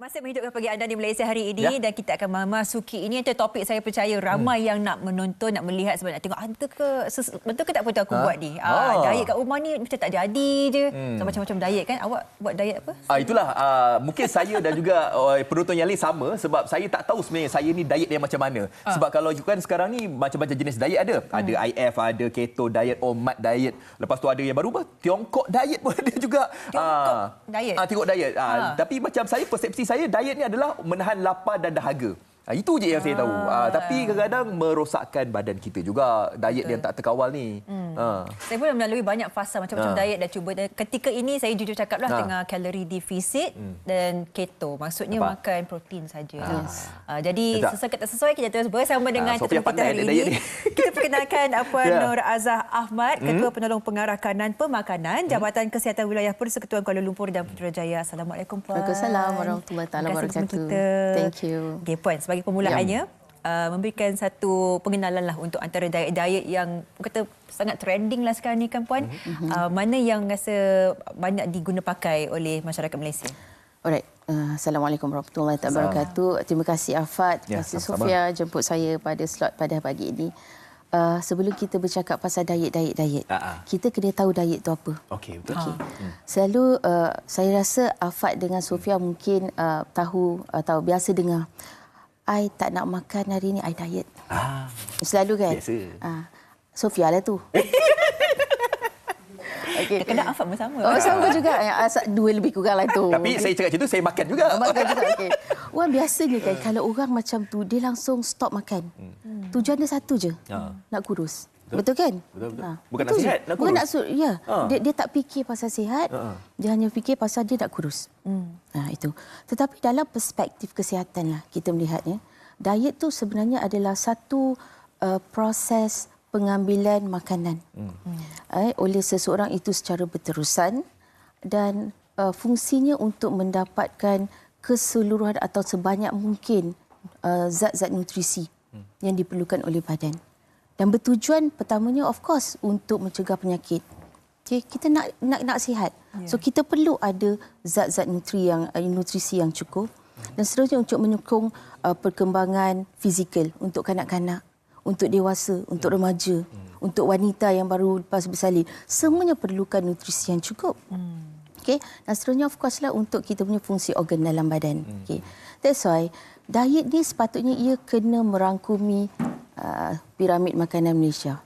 Masih menghidupkan pagi anda di Malaysia hari ini dan kita akan memasuki ini antara topik saya percaya ramai yang nak menonton, nak melihat sebab nak tengok ada ke betul ke tak betul aku buat ni. Diet kat rumah ni mesti tak jadi je. Macam-macam diet kan. Awak buat diet apa? Itulah mungkin saya dan juga penonton yang lain sama sebab saya tak tahu sebenarnya saya ni diet yang macam mana. Sebab kalau kan sekarang ni macam-macam jenis diet ada. Ada IF, ada keto diet, OMAD diet. Lepas tu ada yang baru Tiongkok diet pun ada juga. Tiongkok diet. Tapi macam saya persepsi saya diet ni adalah menahan lapar dan dahaga. Itu je yang saya tahu. Tapi kadang-kadang merosakkan badan kita juga diet yang tak terkawal ni. Saya pun melalui banyak fasa macam-macam diet dah cuba. Dan ketika ini saya jujur cakaplah tengah kalori defisit dan keto. Maksudnya makan protein saja. Jadi sesuai tak sesuai kita terus bersama dengan tetamu kita hari ini. Kita perkenalkan Puan Nur Azah Ahmad, Ketua Penolong Pengarah Kanan Pemakanan Jabatan Kesihatan Wilayah Persekutuan Kuala Lumpur dan Putrajaya. Assalamualaikum Puan. Waalaikumsalam warahmatullahi wabarakatuh. Thank you. Okay, Puan, sebagai permulaannya memberikan satu pengenalan lah untuk antara diet-diet yang kata sangat trending lah sekarang ni kan Puan. Mana yang rasa banyak diguna pakai oleh masyarakat Malaysia? Alright. Assalamualaikum warahmatullahi wabarakatuh. Terima kasih Afat, terima kasih Sofia jemput saya pada slot pada pagi ini. Sebelum kita bercakap pasal diet, kita kena tahu diet tu apa. Okey, betul. Selalu saya rasa Afat dengan Sofia mungkin tahu atau biasa dengar, I tak nak makan hari ni, I diet. Selalu kan? Biasa. Sofia lah tu. Okay. Kadang Afat pun sama. Sama juga. Dua lebih kurang lah tu. Tapi saya cakap macam tu, saya makan juga. Makan juga, okey. Orang biasanya kan, kalau orang macam tu, dia langsung stop makan. Tujuan dia satu je, nak kurus. Betul kan? Betul. Bukan nak sihat, nak kurus. Bukan nak dia tak fikir pasal sihat, dia hanya fikir pasal dia nak kurus. Itu. Tetapi dalam perspektif kesihatan lah, kita melihatnya, diet tu sebenarnya adalah satu proses pengambilan makanan oleh seseorang itu secara berterusan dan fungsinya untuk mendapatkan keseluruhan atau sebanyak mungkin zat-zat nutrisi yang diperlukan oleh badan. Dan bertujuan pertamanya of course untuk mencegah penyakit. Okay, kita nak sihat. So kita perlu ada zat-zat nutrisi yang cukup dan seterusnya untuk menyokong perkembangan fizikal untuk kanak-kanak, untuk dewasa, untuk remaja, untuk wanita yang baru lepas bersalin. Semuanya perlukan nutrisi yang cukup. Okay. Dan seterusnya of course lah untuk kita punya fungsi organ dalam badan. Okay. That's why diet ni sepatutnya ia kena merangkumi piramid makanan Malaysia.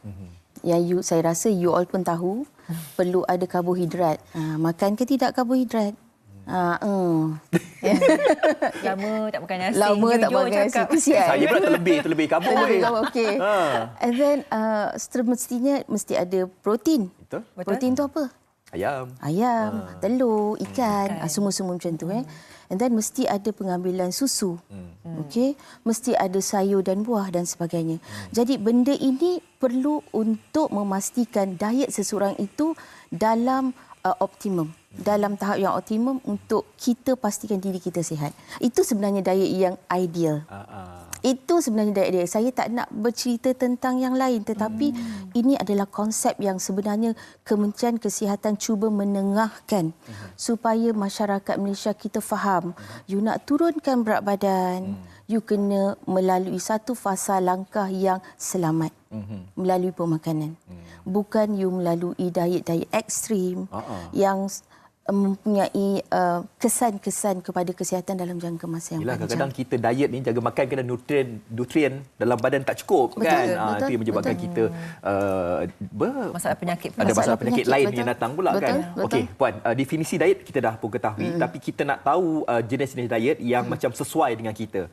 Yang saya rasa you all pun tahu perlu ada karbohidrat. Makan ke tidak karbohidrat? Lama tak makan nasi. Lama tak makan nasi. Saya pula terlebih karbo. Okey. And then semestinya mesti ada protein. Betul. Protein tu apa? Ayam, telur, ikan, semua-semua macam tu And then mesti ada pengambilan susu. Okey, mesti ada sayur dan buah dan sebagainya. Jadi benda ini perlu untuk memastikan diet seseorang itu dalam optimum, dalam tahap yang optimum untuk kita pastikan diri kita sihat. Itu sebenarnya diet yang ideal. Itu sebenarnya diet ideal. Saya tak nak bercerita tentang yang lain tetapi ini adalah konsep yang sebenarnya Kementerian Kesihatan cuba menengahkan supaya masyarakat Malaysia kita faham. You nak turunkan berat badan, you kena melalui satu fasa langkah yang selamat. Melalui pemakanan. Bukan you melalui diet-diet ekstrim yang mempunyai kesan-kesan kepada kesihatan dalam jangka masa yang panjang. Kadang-kadang kita diet ni jaga makan kena nutrien dalam badan tak cukup. Betul, kan? Itu yang menyebabkan kita masalah penyakit. Ada masalah penyakit lain yang datang pula kan. Okey, Puan, definisi diet kita dah pun ketahui tapi kita nak tahu jenis-jenis diet yang macam sesuai dengan kita.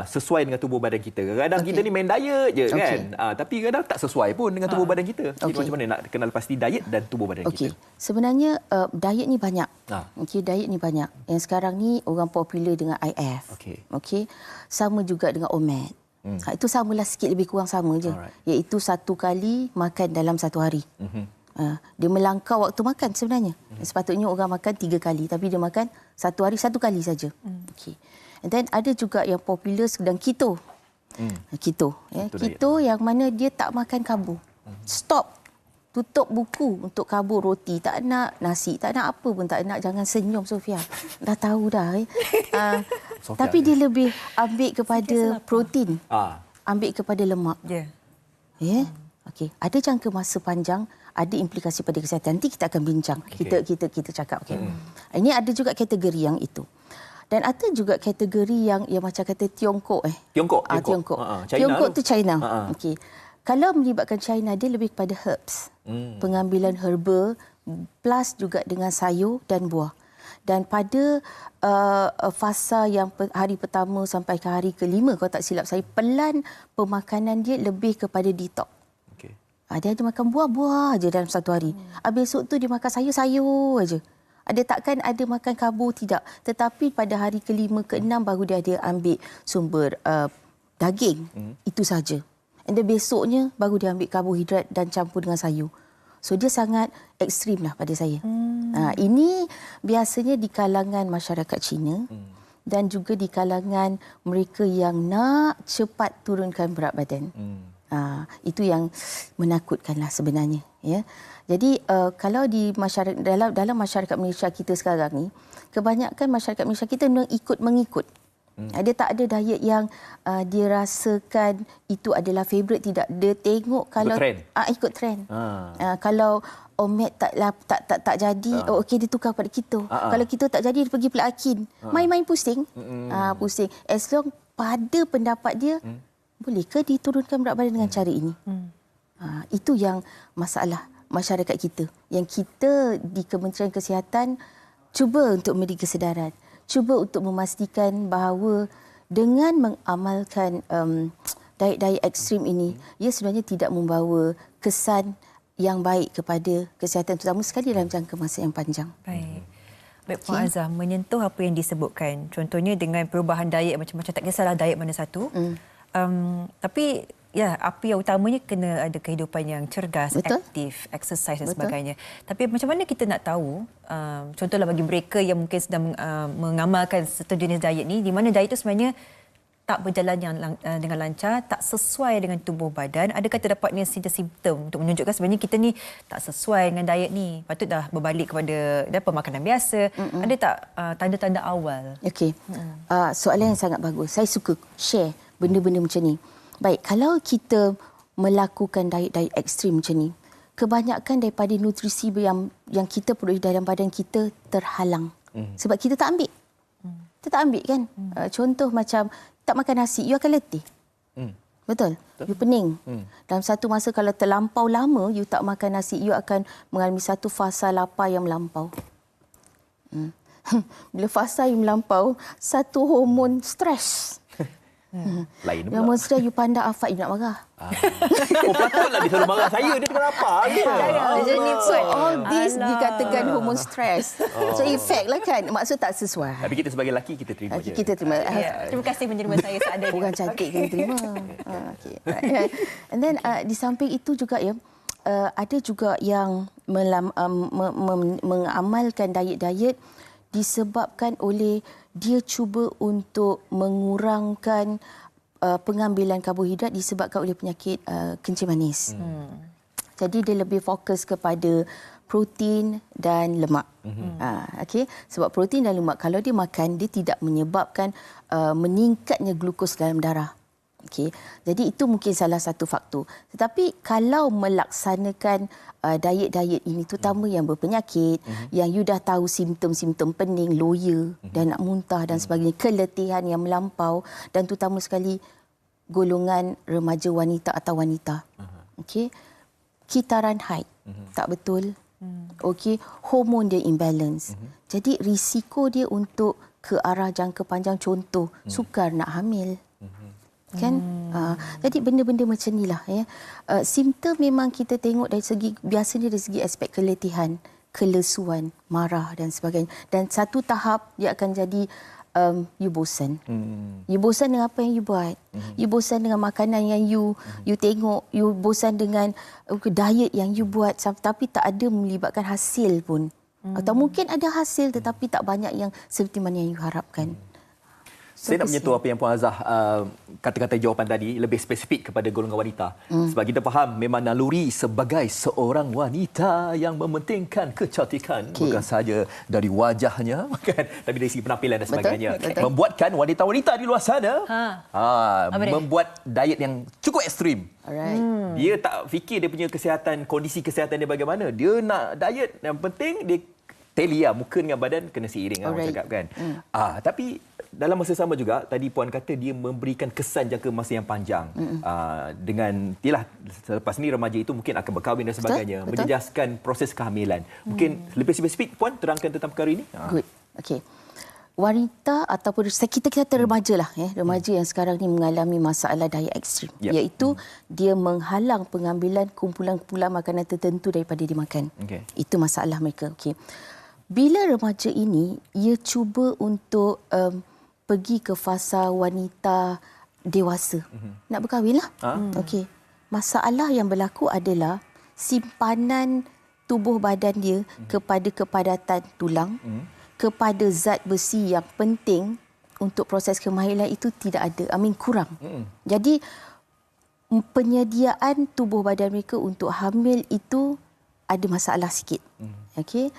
Sesuai dengan tubuh badan kita. Kadang-kadang kita ni main diet je kan. Tapi kadang tak sesuai pun dengan tubuh badan kita. Jadi macam mana nak kenal pasti diet dan tubuh badan kita? Sebenarnya diet ni banyak. Diet ni banyak. Yang sekarang ni orang popular dengan IF. Okey. Sama juga dengan OMAD. Itu samalah sikit lebih kurang sama je. Iaitu satu kali makan dalam satu hari. Dia melangkau waktu makan sebenarnya. Sepatutnya orang makan 3 kali tapi dia makan satu hari satu kali saja. Okey. And then ada juga yang popular sedang keto. Keto yang mana dia tak makan karbo. Stop. Tutup buku untuk karbo, roti. Tak nak nasi, tak nak apa pun tak nak. Jangan senyum, Sofia. Dah tahu dah. Tapi dia lebih ambil kepada protein. Ambil kepada lemak. Ya. Okey, ada jangka masa panjang, ada implikasi pada kesihatan. Nanti kita akan bincang. Kita cakap okey. Ini ada juga kategori yang itu. Dan ada juga kategori yang macam kata Tiongkok Tiongkok. Tiongkok tu China. Okey. Kalau melibatkan China, dia lebih kepada herbs. Pengambilan herba plus juga dengan sayur dan buah. Dan pada fasa yang hari pertama sampai ke hari kelima, kalau tak silap saya, pelan pemakanan dia lebih kepada detox. Dia ada makan buah-buah aja dalam satu hari. Besok tu dia makan sayur-sayur aja. Dia takkan ada makan karbo, tidak. Tetapi pada hari kelima, keenam baru dia ada ambil sumber daging. Itu saja. Dan besoknya baru dia ambil karbohidrat dan campur dengan sayur. So dia sangat ekstrim lah pada saya. Ini biasanya di kalangan masyarakat Cina dan juga di kalangan mereka yang nak cepat turunkan berat badan. Itu yang menakutkanlah sebenarnya. Ya. Jadi kalau di masyarakat dalam masyarakat Malaysia kita sekarang ni, kebanyakan masyarakat Malaysia kita mengikut. Dia tak ada diet yang dia rasakan itu adalah favourite, tidak. Dia tengok kalau ikut trend. Kalau omet tak jadi, okey dia tukar pada keto. Kalau keto tak jadi dia pergi pula akin. Main-main pusing. Pusing. As long pada pendapat dia, bolehkah diturunkan berat badan dengan cara ini? Itu yang masalah masyarakat kita. Yang kita di Kementerian Kesihatan cuba untuk memberi kesedaran. Cuba untuk memastikan bahawa dengan mengamalkan diet-diet ekstrim ini, ia sebenarnya tidak membawa kesan yang baik kepada kesihatan, terutama sekali dalam jangka masa yang panjang. Baik, Puan Azah, menyentuh apa yang disebutkan. Contohnya dengan perubahan diet macam-macam, tak kisahlah diet mana satu. Tapi apa yang utamanya kena ada kehidupan yang cergas, aktif, exercise dan sebagainya. Tapi macam mana kita nak tahu, contohlah bagi mereka yang mungkin sedang mengamalkan satu jenis diet ni, di mana diet itu sebenarnya tak berjalan dengan lancar, tak sesuai dengan tubuh badan, adakah terdapatnya simptom untuk menunjukkan sebenarnya kita ni tak sesuai dengan diet ni, patut dah berbalik kepada pemakanan biasa. Ada tak tanda-tanda awal? Okey. Soalan yang sangat bagus. Saya suka share benda-benda macam ni. Baik, kalau kita melakukan diet-diet ekstrim macam ni, kebanyakan daripada nutrisi yang kita perlu dalam badan kita terhalang. Sebab kita tak ambil. Kita tak ambil kan? Contoh macam tak makan nasi, you akan letih. Betul? You pening. Dalam satu masa kalau terlampau lama you tak makan nasi, you akan mengalami satu fasa lapar yang melampau. Bila fasa yang melampau, satu hormon stres. Lain pula. Yang mesti you pandang Afat, you nak marah. Patutlah dia selalu marah saya. Dia tengah lapar. So all this dikatakan hormon stres. So effect lah kan. Maksud tak sesuai. Tapi kita sebagai lelaki kita terima je. Kita terima. Terima kasih menerima saya seadanya. Orang cantik kena terima. And then di samping itu juga ada juga yang mengamalkan diet-diet disebabkan oleh dia cuba untuk mengurangkan pengambilan karbohidrat disebabkan oleh penyakit kencing manis. Jadi dia lebih fokus kepada protein dan lemak. Okay? Sebab protein dan lemak kalau dia makan, dia tidak menyebabkan meningkatnya glukos dalam darah. Okay. Jadi itu mungkin salah satu faktor. Tetapi kalau melaksanakan diet-diet ini, terutama yang berpenyakit, yang you dah tahu simptom-simptom pening, loya dan nak muntah dan sebagainya, keletihan yang melampau dan terutama sekali golongan remaja wanita atau wanita. Okay. Kitaran haid tak betul. Okay. Hormon dia imbalance. Jadi risiko dia untuk ke arah jangka panjang, contoh sukar nak hamil. Kan? Jadi benda-benda macam inilah ya. Simptom memang kita tengok dari segi, biasanya dari segi aspek keletihan, kelesuan, marah dan sebagainya. Dan satu tahap dia akan jadi you bosan. You bosan dengan apa yang you buat. You bosan dengan makanan yang you tengok. You bosan dengan diet yang you buat, tapi tak ada melibatkan hasil pun. Atau mungkin ada hasil tetapi tak banyak yang seperti mana yang you harapkan. Saya nak menyentuh apa yang Puan Azah kata-kata jawapan tadi, lebih spesifik kepada golongan wanita. Sebab kita faham memang naluri sebagai seorang wanita yang mementingkan kecantikan. Bukan sahaja dari wajahnya, tapi dari segi penampilan dan sebagainya. Betul. Membuatkan wanita-wanita di luar sana membuat diet yang cukup ekstrim. Alright. Dia tak fikir dia punya kesihatan, kondisi kesihatan dia bagaimana. Dia nak diet, yang penting dia teli lah, muka dengan badan kena seiring orang cakap kan. Tapi dalam masa sama juga tadi Puan kata dia memberikan kesan jangka masa yang panjang. Dengan yalah, selepas ni remaja itu mungkin akan berkahwin dan sebagainya, menjejaskan proses kehamilan. Mungkin lebih spesifik Puan terangkan tentang perkara ini. Good. Okey. Wanita ataupun kita kata remaja lah, remaja yang sekarang ni mengalami masalah diet ekstrim, iaitu dia menghalang pengambilan kumpulan-kumpulan makanan tertentu daripada dimakan. Itu masalah mereka. Okey. Bila remaja ini ia cuba untuk pergi ke fasa wanita dewasa, nak berkahwinlah. Okey. Masalah yang berlaku adalah simpanan tubuh badan dia kepada kepadatan tulang, kepada zat besi yang penting untuk proses kemahiran itu tidak ada. Kurang. Jadi penyediaan tubuh badan mereka untuk hamil itu ada masalah sikit. Okey.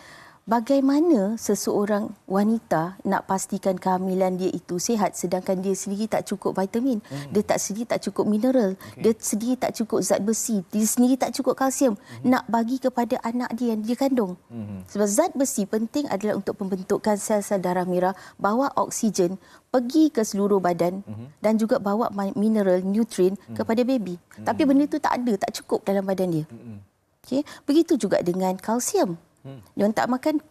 Bagaimana seseorang wanita nak pastikan kehamilan dia itu sihat sedangkan dia sendiri tak cukup vitamin, dia sendiri tak cukup mineral, dia sendiri tak cukup zat besi, dia sendiri tak cukup kalsium nak bagi kepada anak dia yang dia kandung. Sebab zat besi penting adalah untuk pembentukan sel-sel darah merah, bawa oksigen pergi ke seluruh badan dan juga bawa mineral, nutrien kepada baby. Tapi benda itu tak ada, tak cukup dalam badan dia. Okay? Begitu juga dengan kalsium. Dia tak makan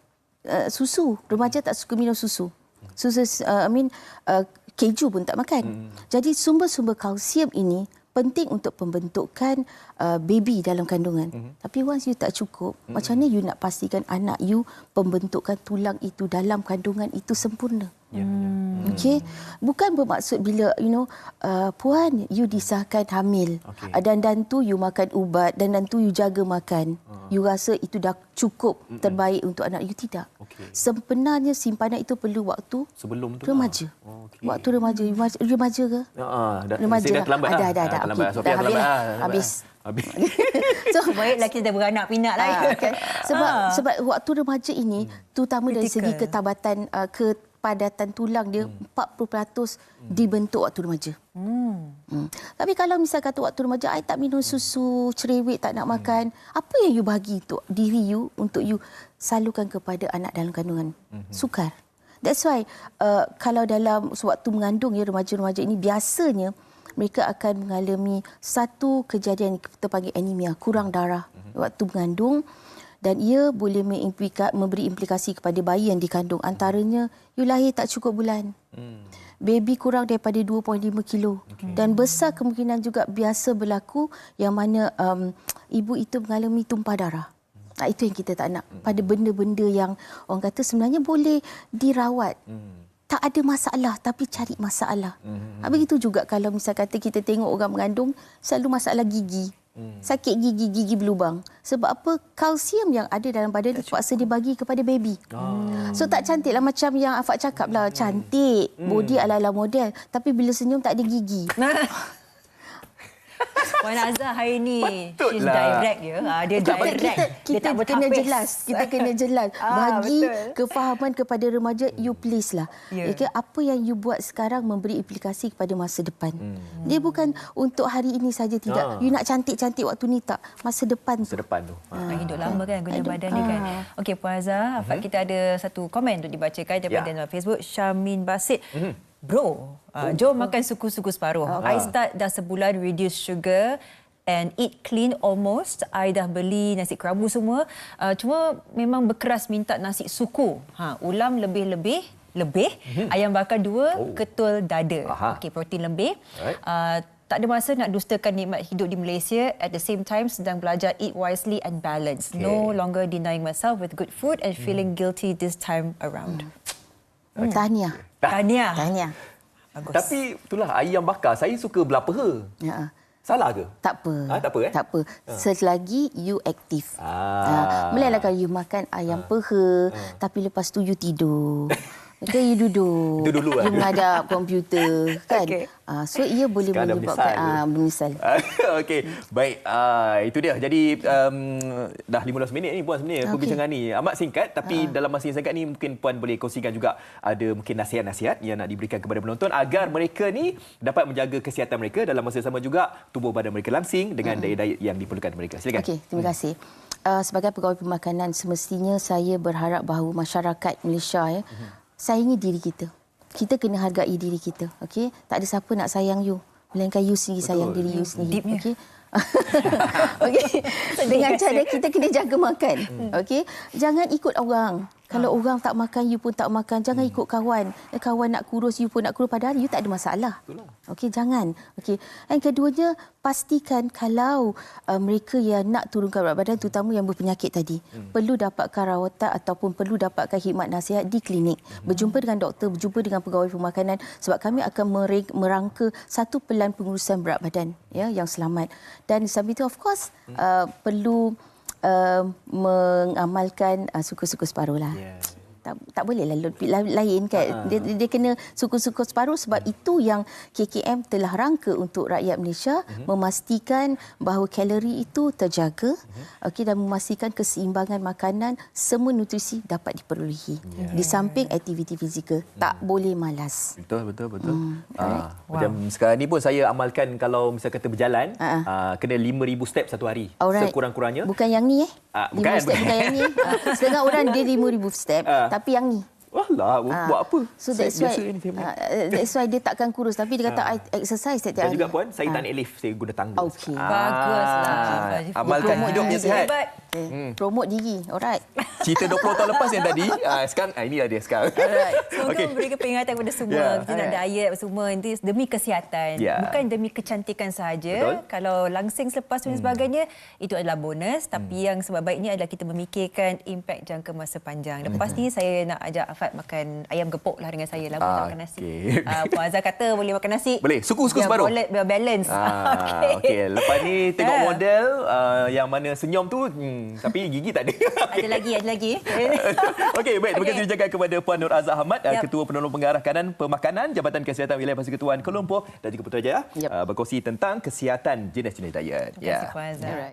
susu. Remaja tak suka minum susu. Keju pun tak makan. Jadi sumber-sumber kalsium ini penting untuk pembentukan baby dalam kandungan. Tapi once you tak cukup, macam mana you nak pastikan anak you pembentukan tulang itu dalam kandungan itu sempurna? Okey, bukan bermaksud bila puan you disahkan hamil dan tu you makan ubat dan tu you jaga makan, you rasa itu dah cukup terbaik untuk anak you, tidak. Sebenarnya simpanan itu perlu waktu sebelum tu remaja. Waktu remaja ke? Remaja dah terlambat. Dah habis. So baiklah kita beranak pinak lah. Sebab waktu remaja ini terutama dari segi kepadatan tulang dia 40% dibentuk waktu remaja. Tapi kalau misal kata waktu remaja I tak minum susu, cerewet, tak nak makan, apa yang you bagi untuk diri you untuk you salurkan kepada anak dalam kandungan? Sukar. That's why kalau dalam waktu mengandung remaja-remaja ini biasanya mereka akan mengalami satu kejadian yang kita panggil anemia, kurang darah waktu mengandung. Dan ia boleh memberi implikasi kepada bayi yang dikandung. Antaranya, you lahir tak cukup bulan. Baby kurang daripada 2.5 kilo. Dan besar kemungkinan juga biasa berlaku yang mana ibu itu mengalami tumpah darah. Itu yang kita tak nak. Pada benda-benda yang orang kata sebenarnya boleh dirawat. Tak ada masalah tapi cari masalah. Begitu juga kalau misal kata kita tengok orang mengandung selalu masalah gigi. Sakit gigi berlubang. Sebab apa? Kalsium yang ada dalam badan terpaksa dibagi kepada baby. So tak cantiklah macam yang Afak cakap lah. Cantik, body ala-ala model. Tapi bila senyum tak ada gigi. Puan Azah hari ni she's direct je. Dia direct. Kita kena jelas. Kita kena jelas. Bagi kefahaman kepada remaja, you please lah. Apa yang you buat sekarang memberi implikasi kepada masa depan. Dia bukan untuk hari ini saja, tidak. You nak cantik-cantik waktu ni, tak. Masa depan tu. Nak hidup lama kan guna badan dia kan. Okey Puan Azah, kita ada satu komen untuk dibacakan daripada Facebook. Syamin Basit. Bro, jom makan suku-suku separuh. I start dah sebulan reduce sugar and eat clean almost. I dah beli nasi kerabu semua. Cuma memang berkeras minta nasi suku. Ulam lebih. Ayam bakar 2, ketul dada. Okey, protein lebih. Tak ada masa nak dustakan nikmat hidup di Malaysia. At the same time, sedang belajar eat wisely and balance. No longer denying myself with good food and feeling guilty this time around. Tahniah. Bagus. Tapi itulah ayam bakar saya suka berapa. Salah ke? Tak apa. Tak apa. Selagi you aktif. Melainkan kalau you makan ayam peha tapi lepas tu you tidur. Kan you duduk. Duduk dulu, You menghadap komputer kan. Okey. So ia boleh Sekarang dah menyebabkan menyesal. Okey, baik. Itu dia. Jadi dah 15 minit ni Puan sebenarnya perbincangan ni. Amat singkat tapi dalam masa yang singkat ni mungkin Puan boleh kongsikan juga ada mungkin nasihat-nasihat yang nak diberikan kepada penonton agar mereka ni dapat menjaga kesihatan mereka dalam masa sama juga tubuh badan mereka langsing dengan diet-diet yang diperlukan mereka. Silakan. Okey, terima kasih. Sebagai pegawai pemakanan, semestinya saya berharap bahawa masyarakat Malaysia sayangi diri kita. Kita kena hargai diri kita. Okey, tak ada siapa nak sayang you, melainkan you sendiri sayang diri you sendiri. Okey. Okey. Dengan cara kita kena jaga makan. Okey. Jangan ikut orang. Kalau orang tak makan, you pun tak makan. Jangan ikut kawan. Kawan nak kurus, you pun nak kurus. Padahal you tak ada masalah. Okey, jangan. Okey. Dan keduanya, pastikan kalau mereka yang nak turunkan berat badan, terutama yang berpenyakit tadi, perlu dapatkan rawatan ataupun perlu dapatkan khidmat nasihat di klinik. Berjumpa dengan doktor, berjumpa dengan pegawai pemakanan sebab kami akan merangka satu pelan pengurusan berat badan yang selamat. Dan sambil itu, of course, perlu mengamalkan suku-suku separuh lah. Tak boleh lain kan. Dia kena suku-suku separuh sebab itu yang KKM telah rangka untuk rakyat Malaysia memastikan bahawa kalori itu terjaga dan memastikan keseimbangan makanan, semua nutrisi dapat diperolehi. Di samping aktiviti fizikal, tak boleh malas. Betul. Macam sekarang ni pun saya amalkan kalau misalnya kata berjalan kena 5,000 step satu hari. Sekurang-kurangnya. Bukan yang ni Bukan. 5 step bukan yang ni. Setengah orang dia 5,000 step tapi yang ni. Walah, buat apa? So that's why dia takkan kurus tapi dia kata I exercise setiap hari. Dan juga Puan, saya tak naik lift, saya guna tangga. Okey. Baguslah. Amalkan hidup yang sihat. Promote diri. Alright. Cerita 20 tahun lepas yang tadi, sekarang inilah dia sekarang. Semoga memberikan peringatan kepada semua. Kita nak diet semua nanti demi kesihatan. Bukan demi kecantikan sahaja. Kalau langsing selepas dan sebagainya, itu adalah bonus. Tapi yang sebaik-baiknya adalah kita memikirkan impak jangka masa panjang. Lepas ni saya nak ajak Afad makan ayam gepuk lah dengan saya lah. Boleh makan nasi. Puan Azhar kata boleh makan nasi. Boleh. Suku-suku separuh. Biar balance. Okey. Lepas ni tengok model yang mana senyum tu. Tapi gigi tak ada. Ada lagi. Okey, baik. Terima kasih ucapkan kepada Puan Nur Azhar Ahmad, Ketua Penolong Pengarah Kanan Pemakanan Jabatan Kesihatan Wilayah Persekutuan Kuala Lumpur dan juga Putrajaya berkongsi tentang kesihatan jenis-jenis diet. Terima kasih Puan Azhar.